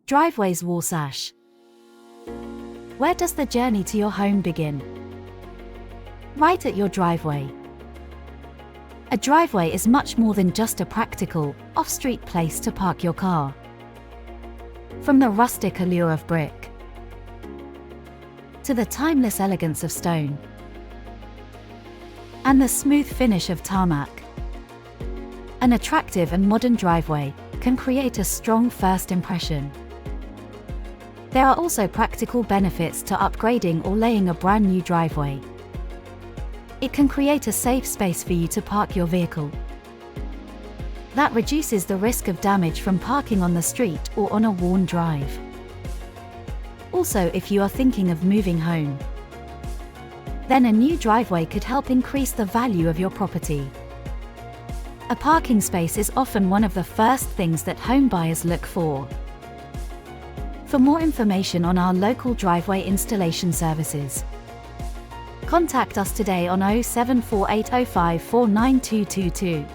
Driveways Warsash. Where does the journey to your home begin? Right at your driveway. A driveway is much more than just a practical, off-street place to park your car. From the rustic allure of brick to the timeless elegance of stone and the smooth finish of tarmac, an attractive and modern driveway can create a strong first impression. There are also practical benefits to upgrading or laying a brand new driveway. It can create a safe space for you to park your vehicle. That reduces the risk of damage from parking on the street or on a worn drive. Also, if you are thinking of moving home, then a new driveway could help increase the value of your property. A parking space is often one of the first things that home buyers look for. For more information on our local driveway installation services, contact us today on 07480549222.